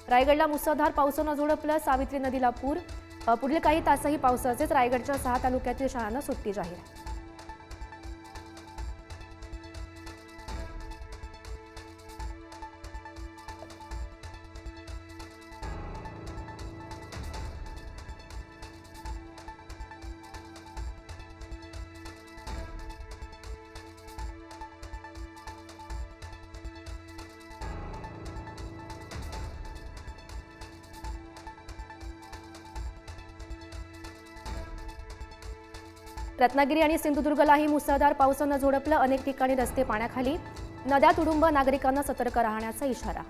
रायगडला मुसळधार पावसानं झोडपलं सावित्री नदीला पूर। पुढील काही तासही पावसाचेच। रायगडच्या 6 तालुक्यातील शाळांना सुट्टी जाहीर। रत्नागिरी आणि सिंधुदुर्गलाही मुसळधार पावसानं झोडपलं। अनेक ठिकाणी रस्ते पाण्याखाली। नद्या तुडुंब, नागरिकांना सतर्क राहण्याचा इशारा।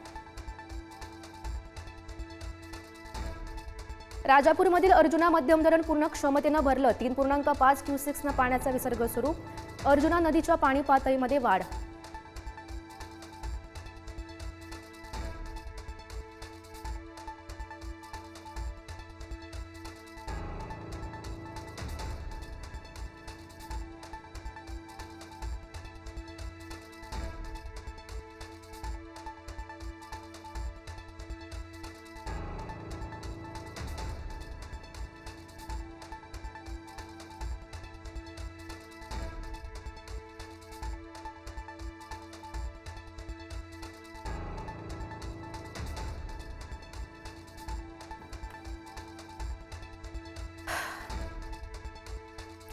राजापूरमधील अर्जुना मध्यम धरण पूर्ण क्षमतेनं भरलं। 3.5 क्युसेक्सनं पाण्याचा विसर्ग सुरू। अर्जुना नदीच्या पाणी पातळीमध्ये वाढ।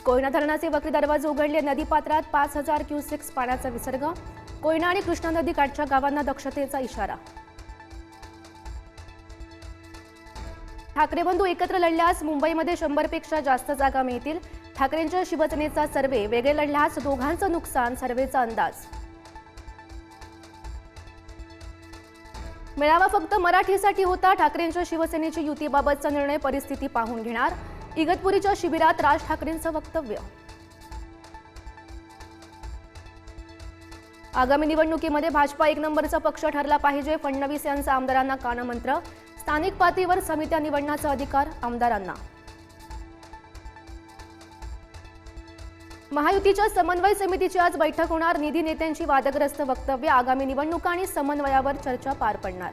कोयना धरणाचे वक्री दरवाजे उघडले। नदीपात्रात 5000 क्युसेक्स पाण्याचा विसर्ग। कोयना आणि कृष्णा नदी काठच्या गावांना दक्षतेचा इशारा। ठाकरे बंधू एकत्र लढल्यास मुंबईमध्ये 100 पेक्षा जास्त जागा मिळतील। ठाकरेंच्या शिवसेनेचा सर्वे। वेगळे लढल्यास दोघांचं नुकसान, सर्वेचा अंदाज। मेळावा फक्त मराठीसाठी होता। ठाकरेंच्या शिवसेनेची युतीबाबतचा निर्णय परिस्थिती पाहून घेणार। इगतपुरीच्या शिबिरात राज ठाकरेंचं वक्तव्य। आगामी निवडणुकीमध्ये भाजपा 1 नंबरचा पक्ष ठरला पाहिजे। फडणवीस यांचा आमदारांना कानमंत्र। स्थानिक पातळीवर समित्या निवडण्याचा अधिकार आमदारांना। महायुतीच्या समन्वय समितीची आज बैठक होणार। निधी नेत्यांची वादग्रस्त वक्तव्य। आगामी निवडणुका आणि समन्वयावर चर्चा पार पडणार।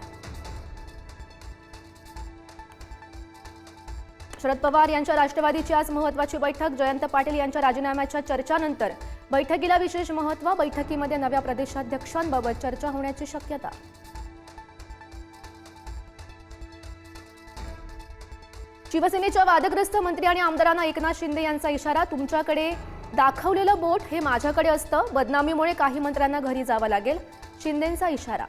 शरद पवार यांच्या राष्ट्रवादीची आज महत्त्वाची बैठक। जयंत पाटील यांच्या राजीनाम्याच्या चर्चानंतर बैठकीला विशेष महत्त्व। बैठकीमध्ये नव्या प्रदेशाध्यक्षांबाबत चर्चा होण्याची शक्यता। शिवसेनेच्या वादग्रस्त मंत्री आणि आमदारांना एकनाथ शिंदे यांचा इशारा। तुमच्याकडे दाखवलेलं बोट हे माझ्याकडे असतं। बदनामीमुळे काही मंत्र्यांना घरी जावं लागेल, शिंदेंचा इशारा।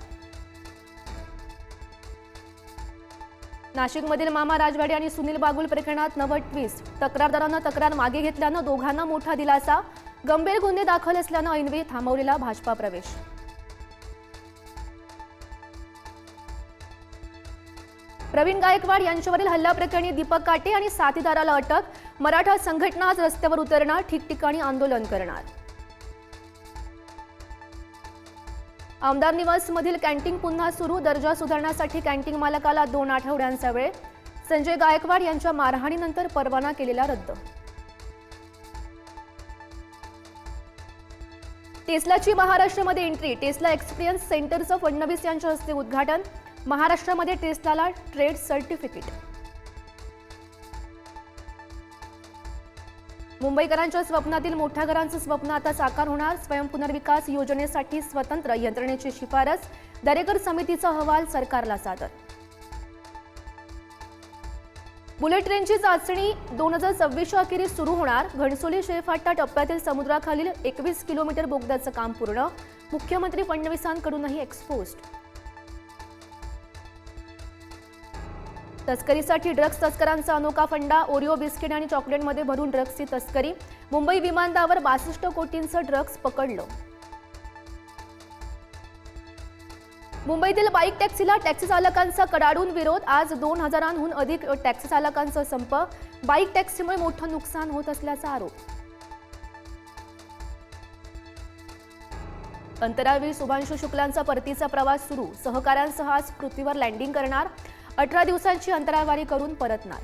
नाशिकमधील मामा राजवाडे आणि सुनील बागुल प्रकरणात नवं ट्विस्ट। तक्रारदारांना तक्रार मागे घेतल्यानं दोघांना मोठा दिलासा। गंभीर गुन्हे दाखल असल्यानं ऐनवेळी थांबवलेला भाजपा प्रवेश। प्रवीण गायकवाड यांच्यावरील हल्ल्याप्रकरणी दीपक काटे आणि साथीदाराला अटक। मराठा संघटना आज रस्त्यावर उतरणार, ठिकठिकाणी आंदोलन करणार। आमदार निवासमधील कॅन्टीन पुन्हा सुरू। दर्जा सुधारण्यासाठी कॅन्टीन मालकाला 2 आठवड्यांचा वेळ। संजय गायकवाड यांच्या मारहाणीनंतर परवाना केलेला रद्द। टेस्लाची महाराष्ट्रामध्ये एंट्री। टेस्ला एक्सपिरियन्स सेंटरचं फडणवीस यांच्या हस्ते उद्घाटन। महाराष्ट्रामध्ये टेस्लाला ट्रेड सर्टिफिकेट। मुंबईकरांच्या स्वप्नातील मोठ्या घरांचं स्वप्न आता साकार होणार। स्वयंपुनर्विकास योजनेसाठी स्वतंत्र यंत्रणेची शिफारस। दरेकर समितीचा अहवाल सरकारला सादर। बुलेट ट्रेनची चाचणी 2026 अखेरीस सुरू होणार। घणसोली शेळफाटा टप्प्यातील समुद्राखालील 21 किलोमीटर बोगद्याचं काम पूर्ण। मुख्यमंत्री फडणवीसांकडूनही एक्सपोज्ड। तस्करीसाठी ड्रग्ज तस्करांचा अनोखा फंडा। ओरिओ बिस्किट आणि चॉकलेटमध्ये भरून ड्रग्जची तस्करी। मुंबई विमानतळावर 62 कोटींचं ड्रग्ज पकडलं। मुंबईतील बाईक टॅक्सीला टॅक्सी चालकांचा कडाडून विरोध। आज 2000हून अधिक टॅक्सी चालकांचा संप। बाईक टॅक्सीमुळे मोठं नुकसान होत असल्याचा आरोप। अंतराळवीर शुभांशु शुक्लांचा परतीचा प्रवास सुरू। सहकाऱ्यांसह आज पृथ्वीवर लँडिंग करणार। 18 दिवसांची अंतराळवारी करून परतणार।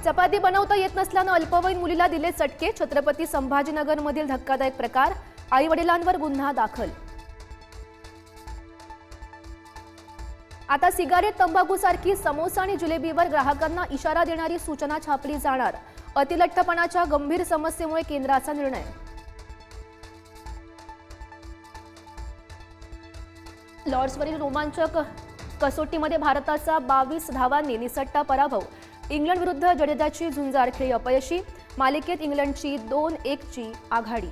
चपाती बनवता येत नसल्यानं अल्पवयीन मुलीला दिले चटके। छत्रपती संभाजीनगरमधील धक्कादायक प्रकार। आई वडिलांवर गुन्हा दाखल। आता सिगारेट तंबाखूसारखी समोसा आणि जिलेबीवर ग्राहकांना इशारा देणारी सूचना छापली जाणार. अतिलठ्ठपणाच्या गंभीर समस्येमुळे केंद्राचा निर्णय. लॉर्ड्सवरील रोमांचक कसोटीमध्ये भारताचा 22 धावांनी निसटता पराभव. इंग्लंड विरुद्ध जडेजाची झुंजार खेळी अपयशी. मालिकेत इंग्लंडची 2-1ची आघाडी.